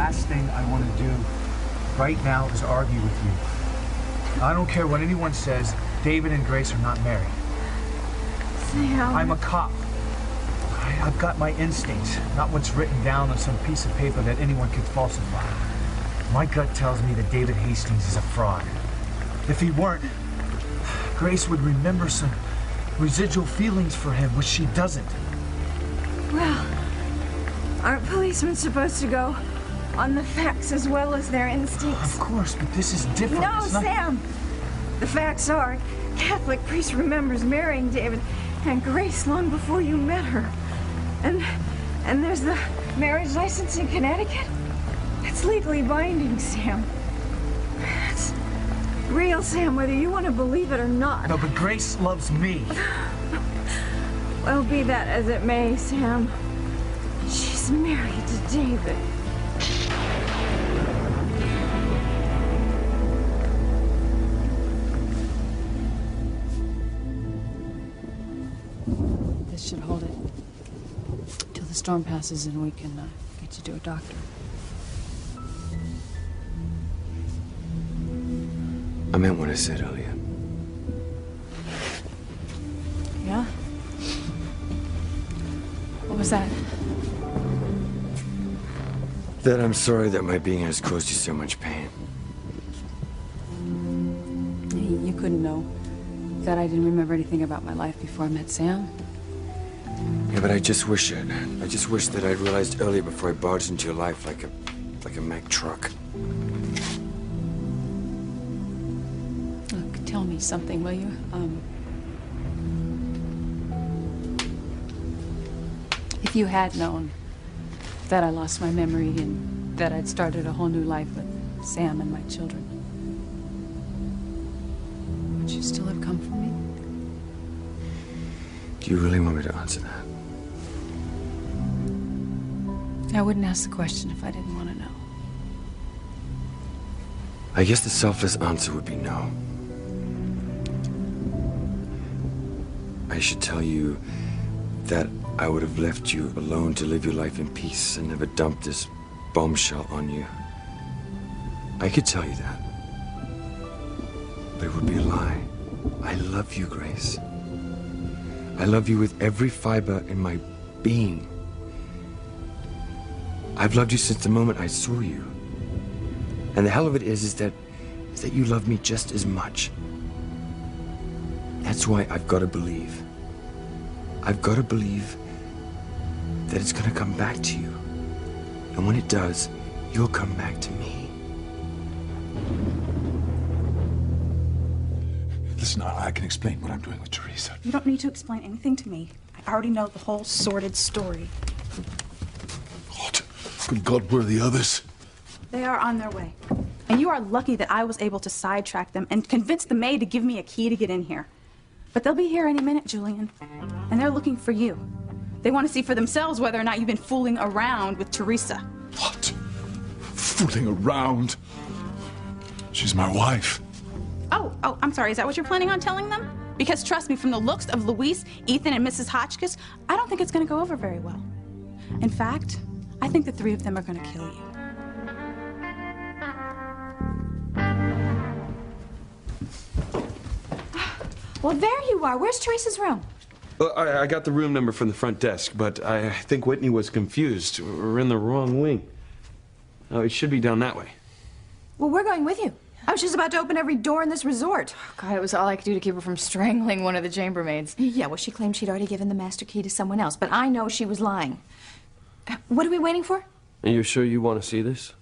last thing I want to do right now is argue with you. I don't care what anyone says, David and Grace are not married. Sam. I'm a cop. I've got my instincts, not what's written down on some piece of paper that anyone could falsify. My gut tells me that David Hastings is a fraud. If he weren't, Grace would remember some residual feelings for him, which she doesn't. Well, aren't policemen supposed to go on the facts as well as their instincts? Of course, but this is different. No, Sam! The facts are, Catholic priest remembers marrying David and Grace long before you met her. And there's the marriage license in Connecticut. It's legally binding, Sam. It's real, Sam, whether you want to believe it or not. No, but Grace loves me. Well, be that as it may, Sam, she's married to David. This should hold it till the storm passes and we can get you to a doctor. I meant what I said earlier. Yeah? What was that? That I'm sorry that my being has caused you so much pain. You couldn't know that I didn't remember anything about my life before I met Sam. Yeah, but I just wish it. I just wish that I'd realized earlier before I barged into your life like a Mack truck. Look, tell me something, will you? If you had known that I lost my memory and that I'd started a whole new life with Sam and my children, would you still have come for me? Do you really want me to answer that? I wouldn't ask the question if I didn't want to know. I guess the selfless answer would be no. I should tell you that I would have left you alone to live your life in peace and never dumped this bombshell on you. I could tell you that. But it would be a lie. I love you, Grace. I love you with every fiber in my being. I've loved you since the moment I saw you. And the hell of it is that you love me just as much. That's why I've got to believe. I've got to believe that it's going to come back to you. And when it does, you'll come back to me. Listen, I can explain what I'm doing with Teresa. You don't need to explain anything to me. I already know the whole sordid story. God, good God, where are the others? They are on their way. And you are lucky that I was able to sidetrack them and convince the maid to give me a key to get in here. But they'll be here any minute, Julian. And they're looking for you. They want to see for themselves whether or not you've been fooling around with Teresa. What? Fooling around? She's my wife. Oh, I'm sorry. Is that what you're planning on telling them? Because trust me, from the looks of Luis, Ethan, and Mrs. Hotchkiss, I don't think it's going to go over very well. In fact, I think the three of them are going to kill you. Well, there you are. Where's Teresa's room? Well, I got the room number from the front desk, but I think Whitney was confused. We're in the wrong wing. Oh, it should be down that way. Well, we're going with you. I was just about to open every door in this resort. Oh, God, it was all I could do to keep her from strangling one of the chambermaids. Yeah, well, she claimed she'd already given the master key to someone else, but I know she was lying. What are we waiting for? Are you sure you want to see this?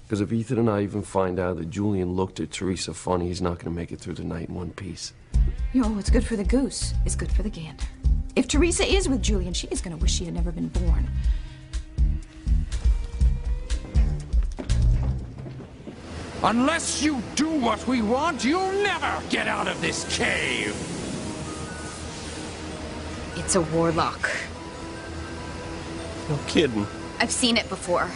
Because if Ethan and I even find out that Julian looked at Teresa funny, he's not going to make it through the night in one piece. You know, what's good for the goose is good for the gander. If Teresa is with Julian, she is going to wish she had never been born. Unless you do what we want, you'll never get out of this cave! It's a warlock. No kidding. I've seen it before.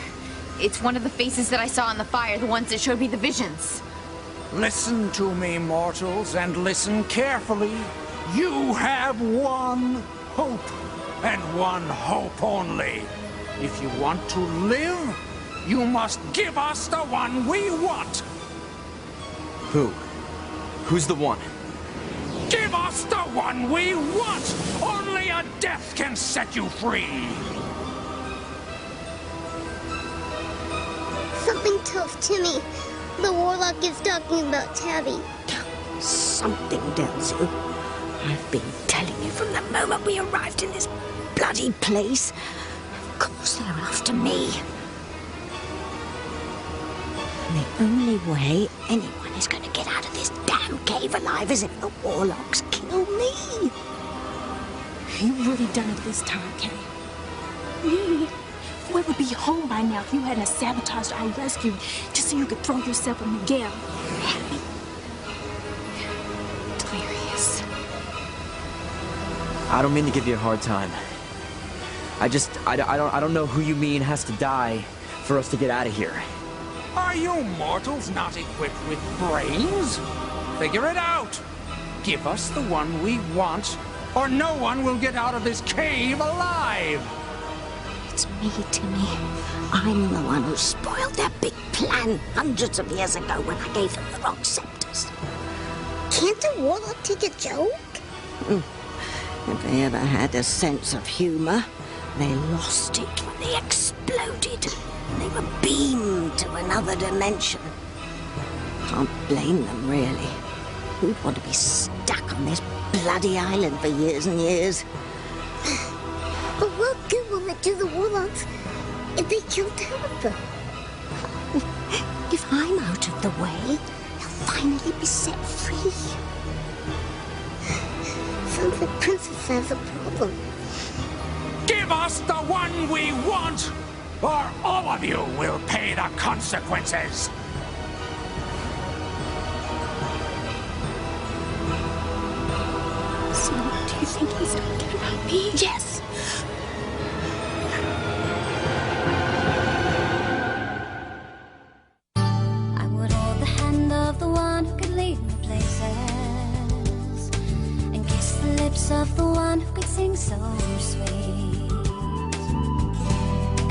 It's one of the faces that I saw in the fire, the ones that showed me the visions. Listen to me, mortals, and listen carefully. You have one hope, and one hope only. If you want to live, You must give us the one we want. Who? Who's the one? Give us the one we want! Only a death can set you free! Something tells Timmy the warlock is talking about Tabby. Something tells you. I've been telling you from the moment we arrived in this bloody place. Of course they're after me. And the only way anyone is going to get out of this damn cave alive is if the warlocks kill me. You really done it this time, Kay. Me? We would be home by now if you hadn't sabotaged our rescue just so you could throw yourself on Miguel. Delirious. I don't mean to give you a hard time. I don't know who you mean has to die for us to get out of here. Are you mortals not equipped with brains? Figure it out. Give us the one we want, or no one will get out of this cave alive. It's me, Timmy. I'm the one who spoiled their big plan hundreds of years ago when I gave them the wrong scepters. Can't a warlock take a joke? If they ever had a sense of humor, they lost it when they exploded. They were beamed to another dimension. Can't blame them, really. Who'd want to be stuck on this bloody island for years and years? But what good will it do the warlocks if they kill Tabitha? If I'm out of the way, they'll finally be set free. Sounds like Princess has a problem. Give us the one we want, or all of you will pay the consequences. So, do you think he's talking about me? Yes. I would hold the hand of the one who could lead me places, and kiss the lips of the one who could sing so sweet.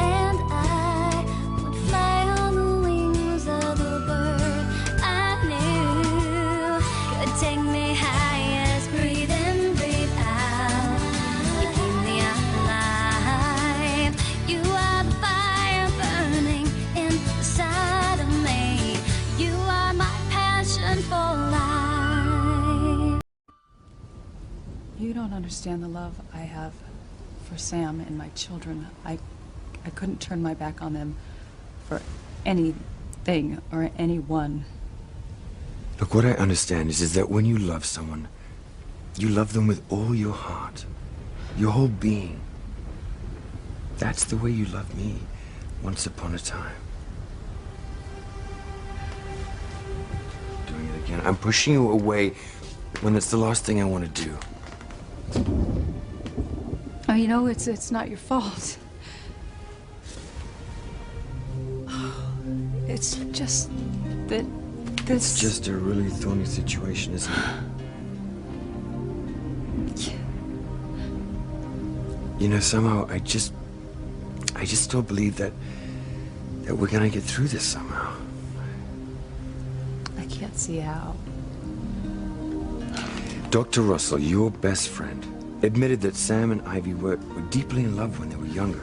And I would fly on the wings of the bird I knew could take me highest. Breathe in, breathe out. You keep me alive. You are the fire burning inside of me. You are my passion for life. You don't understand the love I have for Sam and my children. I couldn't turn my back on them for anything or anyone. Look, what I understand is that when you love someone, you love them with all your heart, your whole being. That's the way you loved me once upon a time. Doing it again. I'm pushing you away when it's the last thing I want to do. Oh, you know, it's not your fault. It's just that this... It's just a really thorny situation, isn't it? You know, somehow I just still believe that we're gonna get through this somehow. I can't see how. Dr. Russell, your best friend, admitted that Sam and Ivy were deeply in love when they were younger.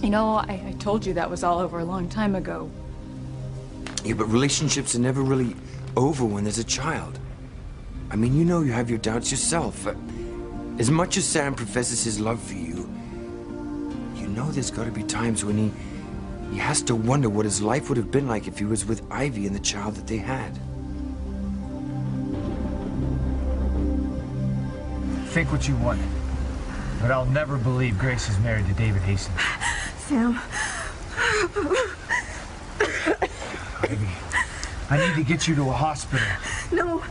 You know, I told you that was all over a long time ago. Yeah, but relationships are never really over when there's a child. I mean, you know you have your doubts yourself. As much as Sam professes his love for you, you know there's got to be times when he has to wonder what his life would have been like if he was with Ivy and the child that they had. Think what you want, but I'll never believe Grace is married to David Hastings. Sam. Ivy, I need to get you to a hospital. No,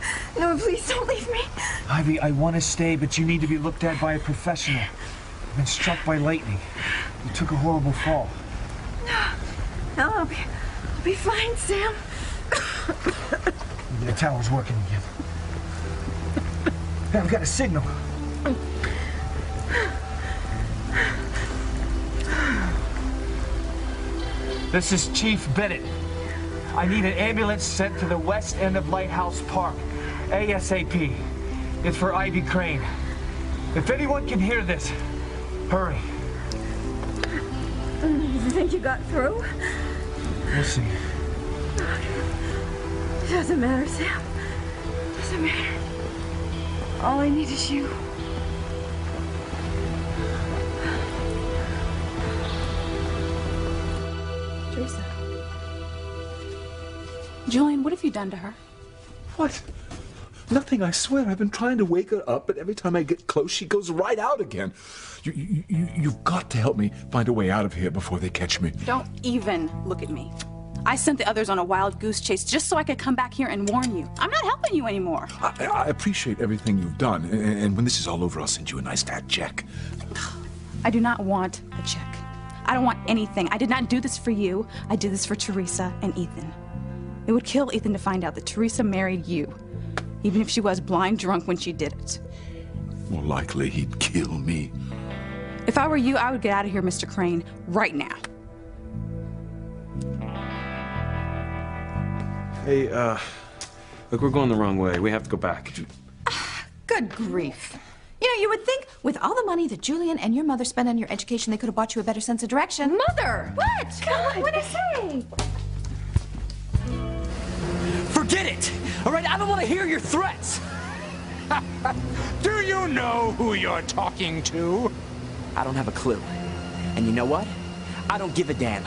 please don't leave me. Ivy, I want to stay, but you need to be looked at by a professional. You've been struck by lightning. You took a horrible fall. No, I'll be fine, Sam. The tower's working again. Hey, I've got a signal. This is Chief Bennett. I need an ambulance sent to the west end of Lighthouse Park. ASAP. It's for Ivy Crane. If anyone can hear this, hurry. You think you got through? We'll see. It doesn't matter, Sam. It doesn't matter. All I need is you. Teresa. Julian, what have you done to her? What? Nothing, I swear. I've been trying to wake her up, but every time I get close, she goes right out again. You've got to help me find a way out of here before they catch me. Don't even look at me. I sent the others on a wild goose chase just so I could come back here and warn you. I'm not helping you anymore. I appreciate everything you've done, and when this is all over, I'll send you a nice fat check. I do not want a check. I don't want anything. I did not do this for you. I did this for Teresa and Ethan. It would kill Ethan to find out that Teresa married you, even if she was blind drunk when she did it. More likely, he'd kill me. If I were you, I would get out of here, Mr. Crane, right now. Hey, look, we're going the wrong way. We have to go back. Good grief. You know, you would think with all the money that Julian and your mother spent on your education, they could have bought you a better sense of direction. Mother! What? God, what did I say? Forget it! All right, I don't want to hear your threats! Do you know who you're talking to? I don't have a clue. And you know what? I don't give a damn.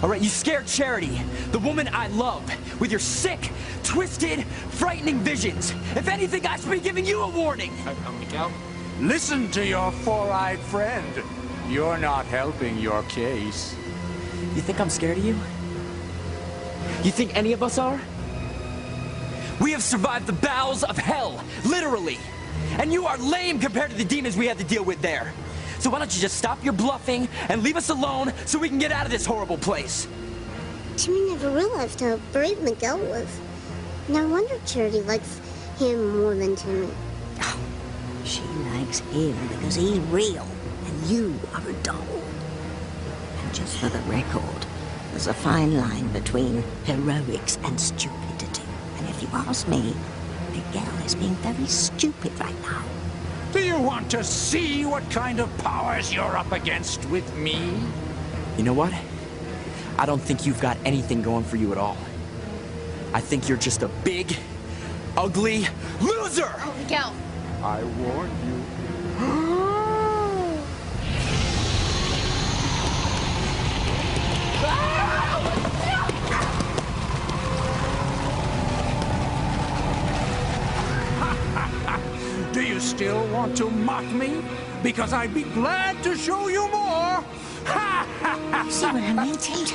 All right, you scared Charity, the woman I love, with your sick, twisted, frightening visions. If anything, I should be giving you a warning. Miguel? Listen to your four-eyed friend. You're not helping your case. You think I'm scared of you? You think any of us are? We have survived the bowels of hell, literally. And you are lame compared to the demons we had to deal with there. So why don't you just stop your bluffing and leave us alone so we can get out of this horrible place? Timmy never realized how brave Miguel was. No wonder Charity likes him more than Timmy. Oh, she likes him because he's real and you are a doll. And just for the record, there's a fine line between heroics and stupidity. And if you ask me, Miguel is being very stupid right now. Do you want to see what kind of powers you're up against with me? You know what? I don't think you've got anything going for you at all. I think you're just a big, ugly loser! Oh, Miguel. I warned you. Do you still want to mock me? Because I'd be glad to show you more. See what I mean, Tate?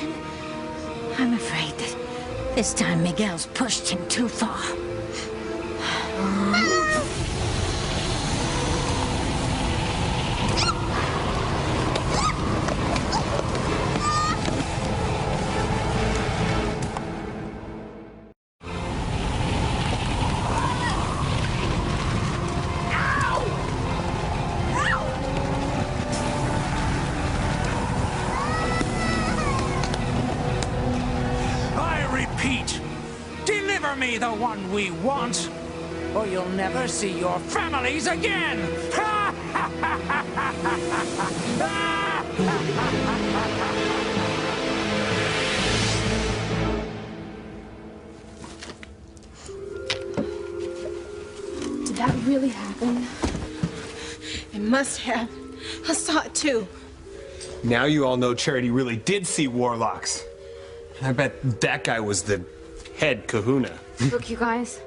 I'm afraid that this time Miguel's pushed him too far. Deliver me the one we want, or you'll never see your families again! Did that really happen? It must have. I saw it too. Now you all know Charity really did see warlocks. I bet that guy was the head kahuna. Look, you guys.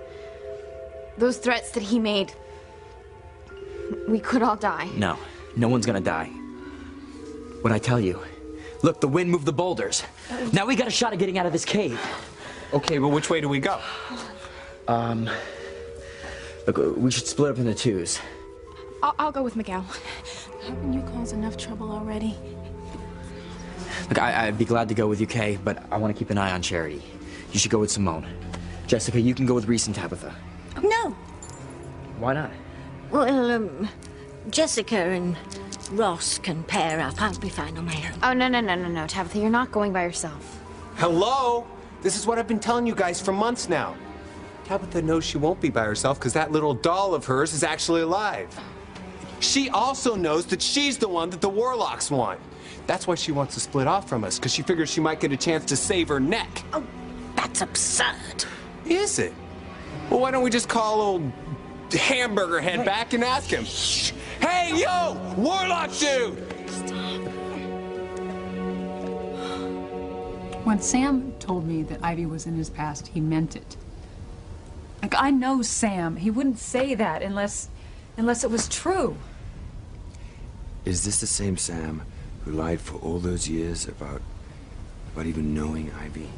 Those threats that he made. We could all die. No, no one's gonna die. What'd I tell you? Look, the wind moved the boulders. Now we got a shot at getting out of this cave. Okay, well, which way do we go? Look, we should split up into twos. I'll go with Miguel. Haven't you caused enough trouble already? Look, I'd be glad to go with you, Kay, but I want to keep an eye on Charity. You should go with Simone. Jessica, you can go with Reese and Tabitha. No. Why not? Well, Jessica and Ross can pair up. I'll be fine on my own. Oh, no, Tabitha, you're not going by yourself. Hello? This is what I've been telling you guys for months now. Tabitha knows she won't be by herself because that little doll of hers is actually alive. She also knows that she's the one that the Warlocks want. That's why she wants to split off from us, because she figures she might get a chance to save her neck. Oh, that's absurd. Is it? Well, why don't we just call old Hamburger Head back and ask him? Hey, yo! Warlock dude! When Sam told me that Ivy was in his past, he meant it. Like, I know Sam. He wouldn't say that unless it was true. Is this the same Sam who lied for all those years about even knowing Ivy?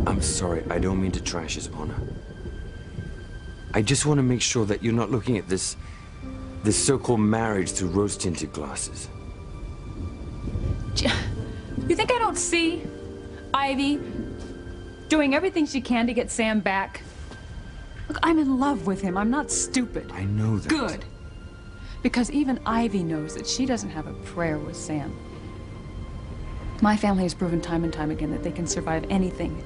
I'm sorry, I don't mean to trash his honor. I just want to make sure that you're not looking at this so-called marriage through rose-tinted glasses. You think I don't see Ivy doing everything she can to get Sam back? Look, I'm in love with him. I'm not stupid. I know that. Good. Because even Ivy knows that she doesn't have a prayer with Sam. My family has proven time and time again that they can survive anything.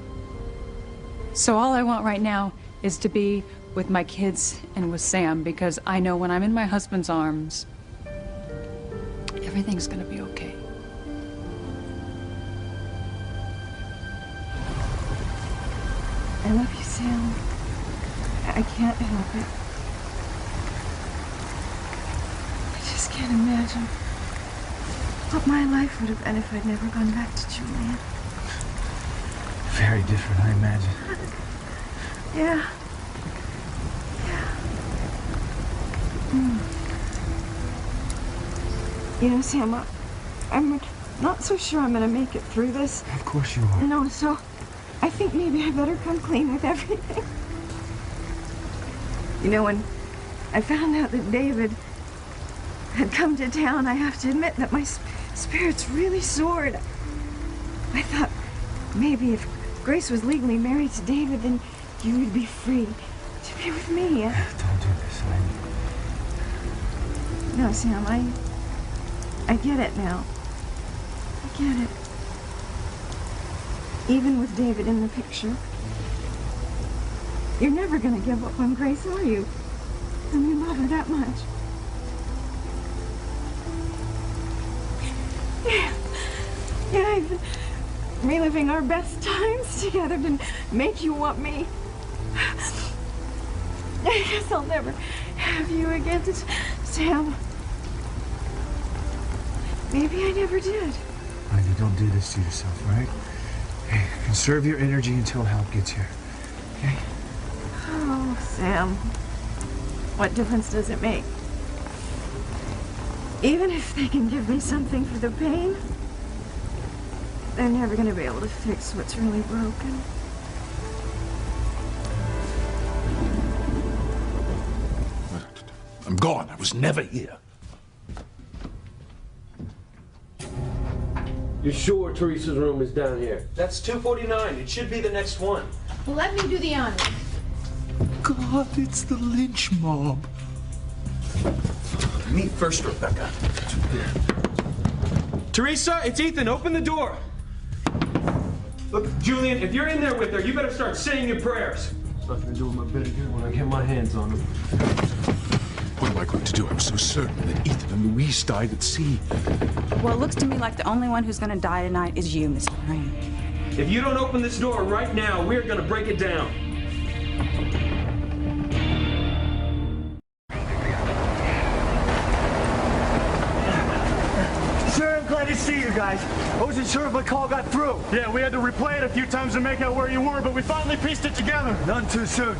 So all I want right now is to be with my kids and with Sam, because I know when I'm in my husband's arms, everything's gonna be okay. I love you, Sam. I can't help it. I just can't imagine what my life would have been if I'd never gone back to Julian. Very different, I imagine. Yeah. You know, Sam, I'm not so sure I'm gonna make it through this. Of course you are. No, so I think maybe I better come clean with everything. You know, when I found out that David had come to town, I have to admit that my spirits really soared. I thought maybe if Grace was legally married to David, then you would be free to be with me. Don't do this, No, Sam, I get it now. I get it. Even with David in the picture. You're never gonna give up on Grace, are you? And you love her that much. Yeah, even reliving our best times together didn't make you want me. I guess I'll never have you again, Sam. Maybe I never did. Ivy, don't do this to yourself, right? Hey, conserve your energy until help gets here, okay? Oh, Sam. What difference does it make? Even if they can give me something for the pain, they're never going to be able to fix what's really broken. I'm gone. I was never here. You're sure Teresa's room is down here? That's 249. It should be the next one. Well, let me do the honors. God, it's the lynch mob. Me first, Rebecca. Teresa, it's Ethan. Open the door. Look, Julian, if you're in there with her, you better start saying your prayers. It's not gonna do him a bit of good when I get my hands on him. What am I going to do? I'm so certain that Ethan and Louise died at sea. Well, it looks to me like the only one who's gonna die tonight is you, Mr. Crane. If you don't open this door right now, we're gonna break it down. Sure, I'm glad to see you guys. I wasn't sure if my call got through. Yeah, we had to replay it a few times to make out where you were, but we finally pieced it together. None too soon.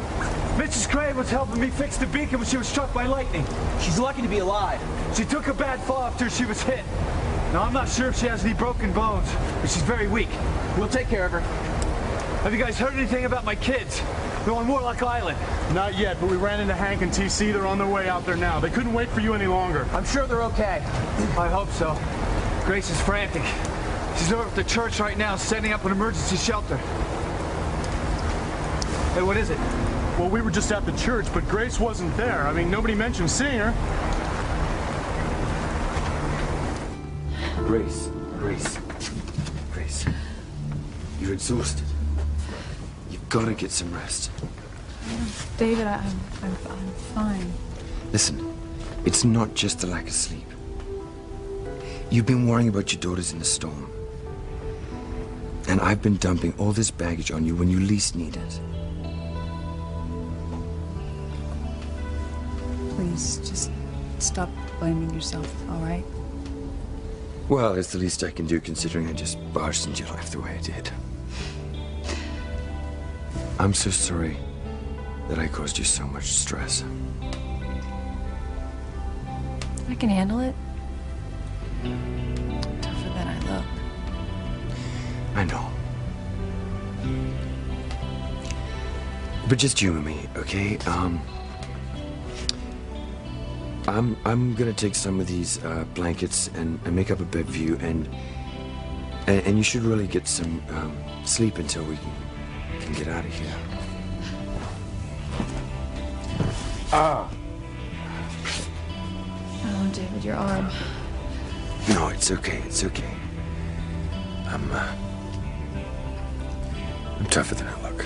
Mrs. Crane was helping me fix the beacon when she was struck by lightning. She's lucky to be alive. She took a bad fall after she was hit. Now, I'm not sure if she has any broken bones, but she's very weak. We'll take care of her. Have you guys heard anything about my kids? They're on Warlock Island. Not yet, but we ran into Hank and TC. They're on their way out there now. They couldn't wait for you any longer. I'm sure they're okay. I hope so. Grace is frantic. She's over at the church right now, setting up an emergency shelter. Hey, what is it? Well, we were just at the church, but Grace wasn't there. I mean, nobody mentioned seeing her. Grace. You're exhausted. You've got to get some rest. David, I'm fine. Listen, it's not just the lack of sleep. You've been worrying about your daughters in the storm. And I've been dumping all this baggage on you when you least need it. Please, just stop blaming yourself, all right? Well, it's the least I can do considering I just barged into your life the way I did. I'm so sorry that I caused you so much stress. I can handle it. I'm tougher than I look. I know. But just humor me, okay? I'm gonna take some of these blankets and make up a bed for you, and you should really get some sleep until we can get out of here. Oh, David, your arm. No, it's okay. It's okay. I'm tougher than I look.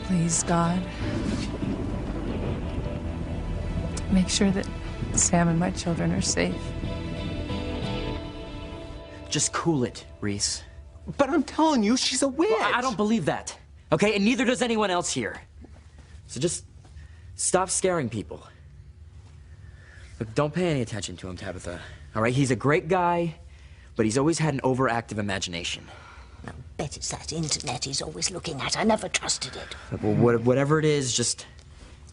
Please, God, make sure that Sam and my children are safe. Just cool it, Reese. But I'm telling you, she's a witch. Well, I don't believe that. Okay, and neither does anyone else here. So just stop scaring people. Look, don't pay any attention to him, Tabitha. All right, he's a great guy, but he's always had an overactive imagination. I bet it's that internet he's always looking at. I never trusted it. Well, whatever it is, just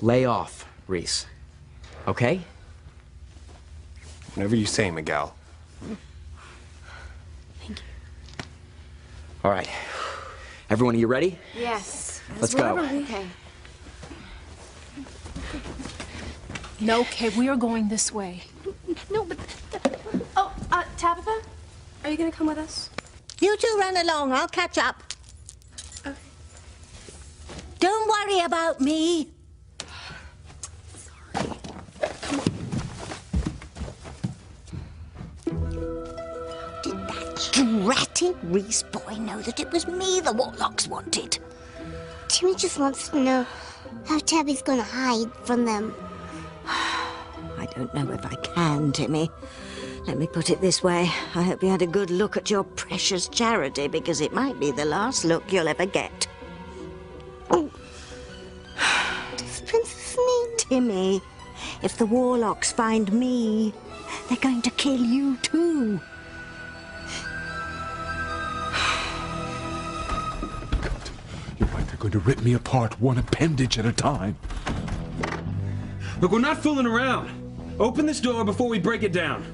lay off, Reese. Okay? Whatever you say, Miguel. Thank you. All right. Everyone, are you ready? Yes. Let's go. Okay. No, Kay, we are going this way. No, but... Oh, Tabitha? Are you gonna come with us? You two run along. I'll catch up. Okay. Don't worry about me. Sorry. Come on. Did that dratty Reese boy know that it was me the Warlocks wanted? Timmy just wants to know how Tabby's gonna hide from them. I don't know if I can, Timmy. Let me put it this way. I hope you had a good look at your precious Charity, because it might be the last look you'll ever get. Oh. Does Princess mean? Timmy, if the Warlocks find me, they're going to kill you too. You're right, they're going to rip me apart one appendage at a time. Look, we're not fooling around. Open this door before we break it down.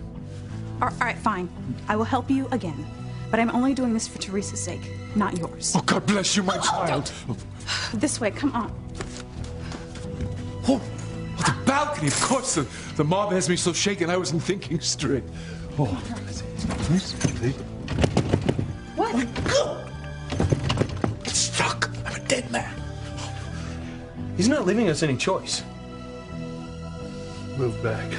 All right, fine. I will help you again. But I'm only doing this for Teresa's sake, not yours. Oh, God bless you, my child. This way, come on. Oh, the balcony, of course. The mob has me so shaken I wasn't thinking straight. Oh, what? It's stuck. I'm a dead man. He's not leaving us any choice. Move back.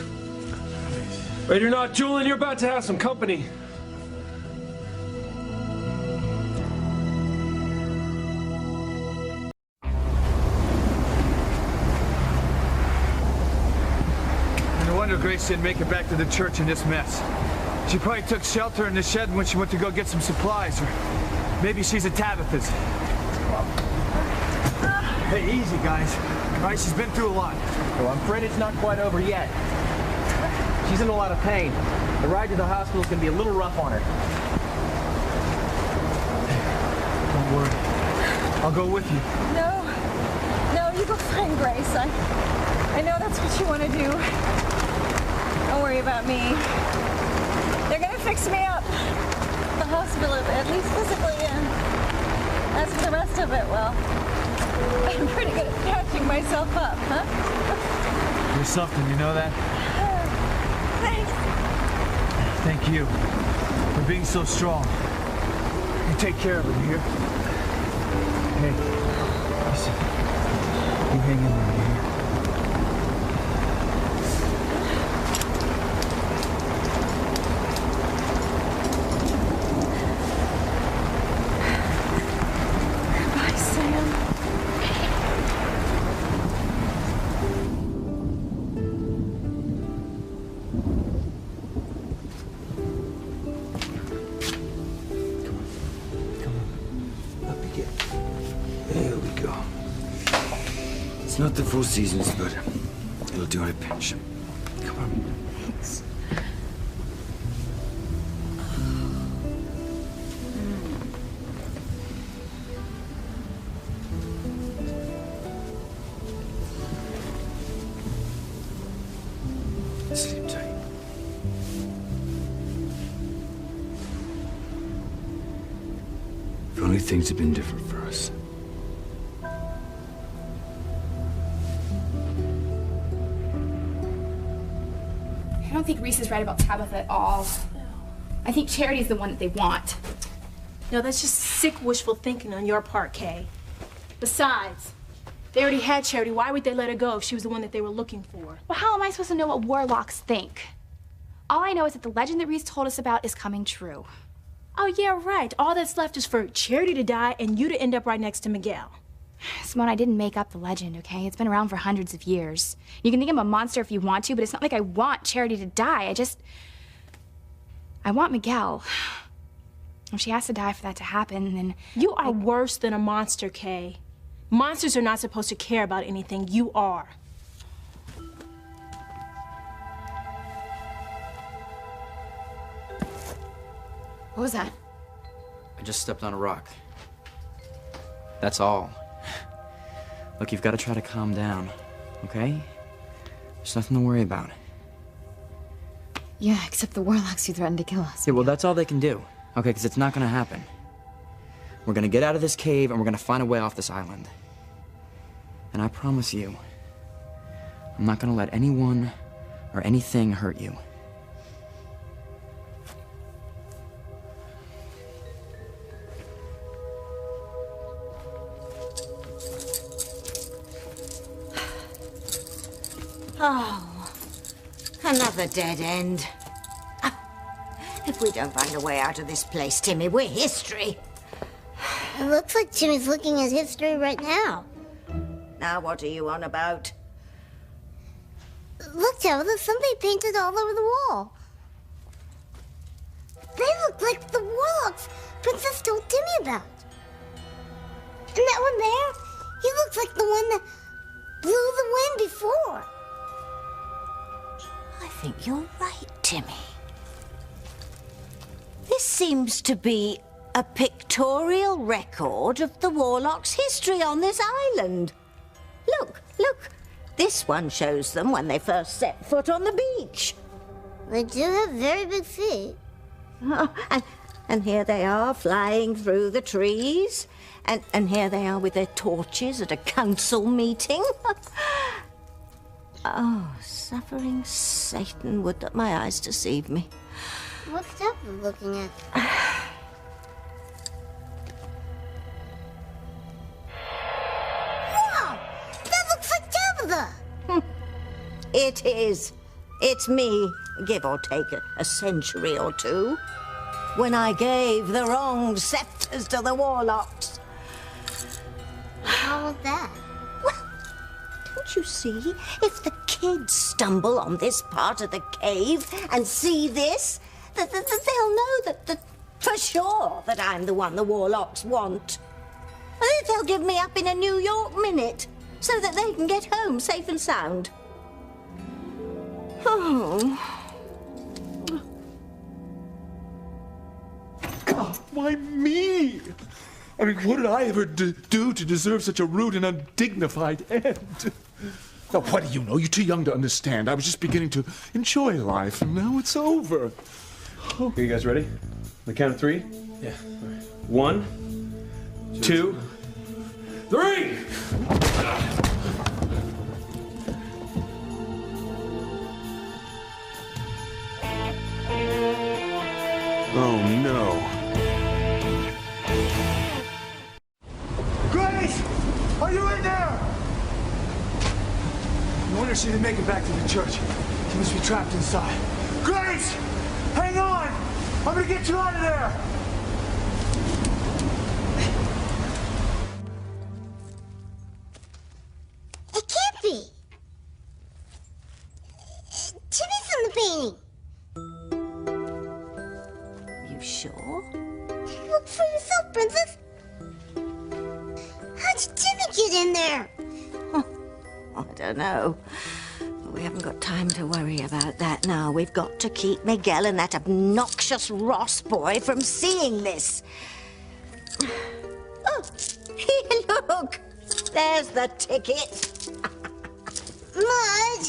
Ready or not, Julian, you're about to have some company. No wonder Grace didn't make it back to the church in this mess. She probably took shelter in the shed when she went to go get some supplies, or maybe she's at Tabitha's. Hey, easy, guys. All right, she's been through a lot. Well, I'm afraid it's not quite over yet. She's in a lot of pain. The ride to the hospital is going to be a little rough on her. Don't worry. I'll go with you. No, you go find Grace. I know that's what you want to do. Don't worry about me. They're gonna fix me up. The hospital, at least physically, and As for the rest of it, well, I'm pretty good at patching myself up, huh? You're something, you know that? Thanks. Thank you for being so strong. You take care of her, you hear? Hey, listen. You hang in there, you hear? Goodbye, Sam. There we go. It's not the Four Seasons, but it'll do in a pinch. Come on. Thanks. Sleep tight. If only things had been different for us. I don't think Reese is right about Tabitha at all. I think Charity's the one that they want. No, that's just sick wishful thinking on your part, Kay. Besides, they already had Charity. Why would they let her go if she was the one that they were looking for? Well, how am I supposed to know what warlocks think? All I know is that the legend that Reese told us about is coming true. Oh, yeah, right. All that's left is for Charity to die and you to end up right next to Miguel. Simone, I didn't make up the legend, okay? It's been around for hundreds of years. You can think I'm a monster if you want to, but it's not like I want Charity to die. I want Miguel. If she has to die for that to happen, then... You are worse than a monster, Kay. Monsters are not supposed to care about anything. You are. What was that? I just stepped on a rock. That's all. Look, you've got to try to calm down, okay? There's nothing to worry about. Yeah, except the warlocks who threatened to kill us. Yeah, well, that's all they can do, okay? Because it's not going to happen. We're going to get out of this cave and we're going to find a way off this island. And I promise you, I'm not going to let anyone or anything hurt you. Oh, another dead end. If we don't find a way out of this place, Timmy, we're history. It looks like Timmy's looking at history right now. Now, what are you on about? Look, Tabitha, somebody painted all over the wall. They look like the warlocks Princess told Timmy about. And that one there, he looks like the one that blew the wind before. I think you're right, Timmy. This seems to be a pictorial record of the warlocks' history on this island. Look, look. This one shows them when they first set foot on the beach. They do have very big feet. Oh, and here they are flying through the trees. And here they are with their torches at a council meeting. Oh, suffering Satan, would that my eyes deceive me. What's Tabitha looking at? Wow! That looks like Tabitha! It is. It's me, give or take a century or two. When I gave the wrong scepters to the warlocks. How was that? Don't you see? If the kids stumble on this part of the cave and see this, they'll know that for sure that I'm the one the warlocks want. They'll give me up in a New York minute so that they can get home safe and sound. Oh. God, why me? I mean, what did I ever do to deserve such a rude and undignified end? Now, what do you know? You're too young to understand. I was just beginning to enjoy life, and now it's over. Oh. Are you guys ready? On the count of three? Yeah. Right. 1, 2, 3! Oh no. Grace! Are you in there? No wonder she didn't make it back to the church. She must be trapped inside. Grace! Hang on! I'm gonna get you out of there! It can't be. Timmy's in the painting. You sure? Look for yourself, Princess. How'd Timmy get in there? I don't know. We haven't got time to worry about that now. We've got to keep Miguel and that obnoxious Ross boy from seeing this. Oh, here, look. There's the ticket. Mud.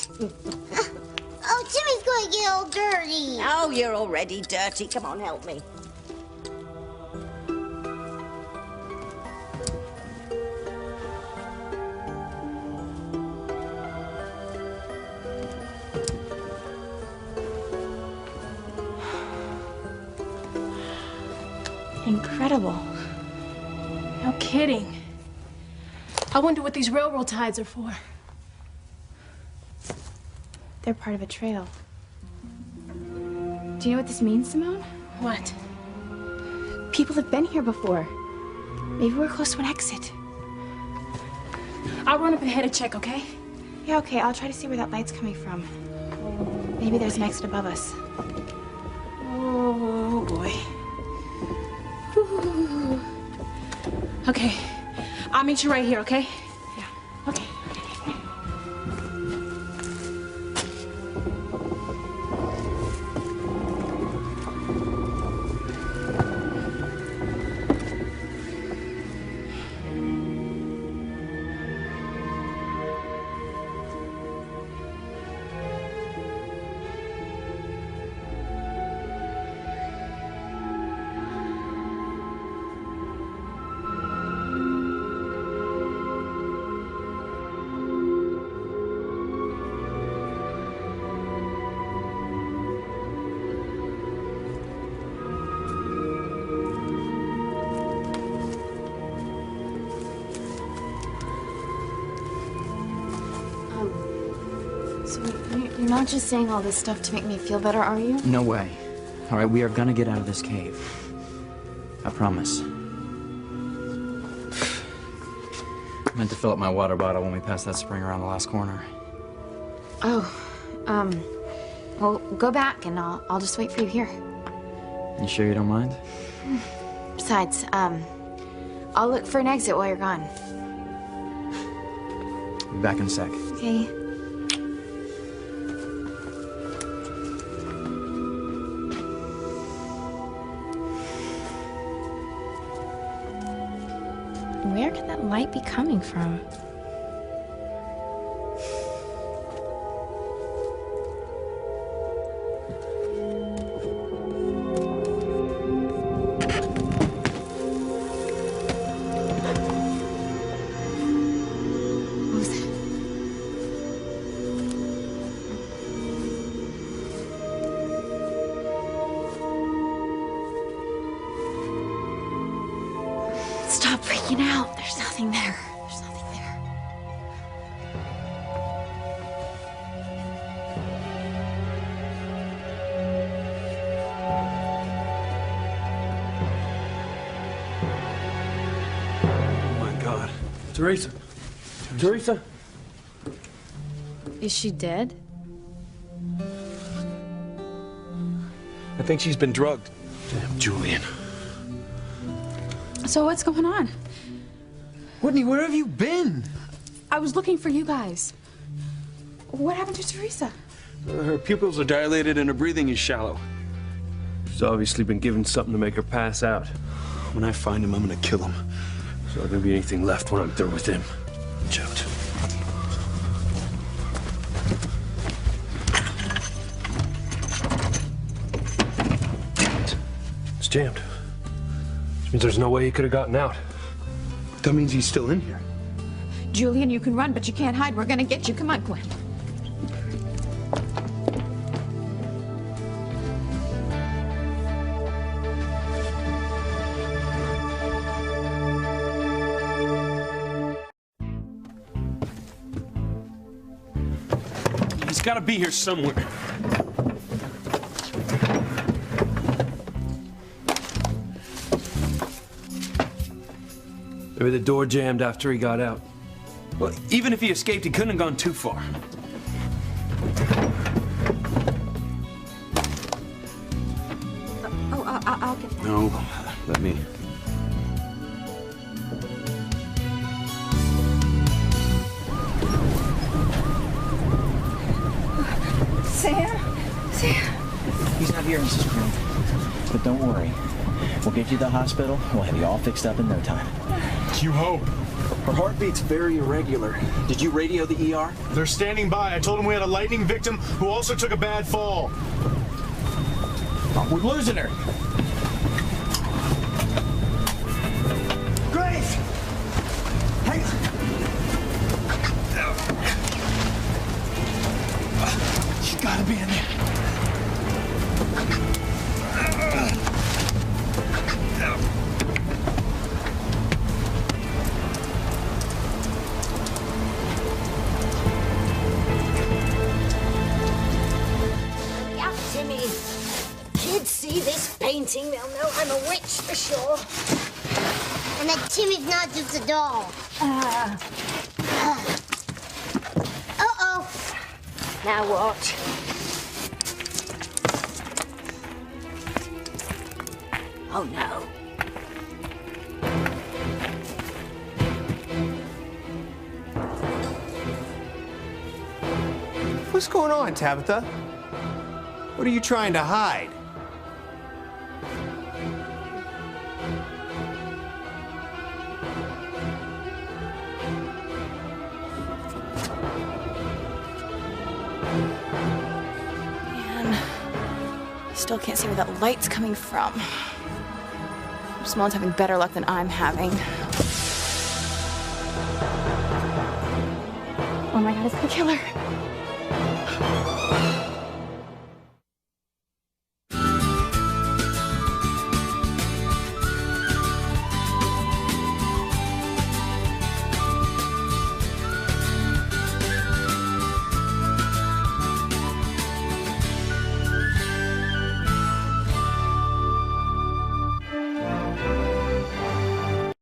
Oh, Timmy's going to get all dirty. Oh, you're already dirty. Come on, help me. Incredible. No kidding. I wonder what these railroad ties are for. They're part of a trail. Do you know what this means, Simone? What? People have been here before. Maybe we're close to an exit. I'll run up ahead and check, okay? Yeah, okay. I'll try to see where that light's coming from. Maybe there's an exit above us. Oh, boy. Whew. Okay. I'll meet you right here, okay? Yeah. Okay. So you're not just saying all this stuff to make me feel better, are you? No way. All right, we are gonna get out of this cave. I promise. I meant to fill up my water bottle when we passed that spring around the last corner. Oh, well, go back and I'll just wait for you here. You sure you don't mind? Besides, I'll look for an exit while you're gone. Be back in a sec. Okay. Where could that light be coming from? Stop freaking out. There's nothing there. There's nothing there. Oh my God. Teresa. Teresa? Is she dead? I think she's been drugged. Damn, Julian. So what's going on? Whitney, where have you been? I was looking for you guys. What happened to Teresa? Her pupils are dilated and her breathing is shallow. She's obviously been given something to make her pass out. When I find him, I'm gonna kill him. So there won't be anything left when I'm through with him. Watch out. It's jammed. Which means there's no way he could have gotten out. That means he's still in here. Julian, you can run, but you can't hide. We're gonna get you. Come on, Gwen. He's gotta be here somewhere. Maybe the door jammed after he got out. Well, even if he escaped, he couldn't have gone too far. I'll get... No, let me. Sam? He's not here, Mrs. Green. But don't worry. We'll get you to the hospital. We'll have you all fixed up in no time. You hope. Her heartbeat's very irregular. Did you radio the ER? They're standing by. I told them we had a lightning victim who also took a bad fall. Oh, we're losing her. Grace! Hang on. She's gotta be in there. Painting, they'll know I'm a witch for sure. And that Timmy's not just a doll. Uh-oh. Now what? Oh, no. What's going on, Tabitha? What are you trying to hide? Still can't see where that light's coming from. Smallen's having better luck than I'm having. Oh my god, it's the killer.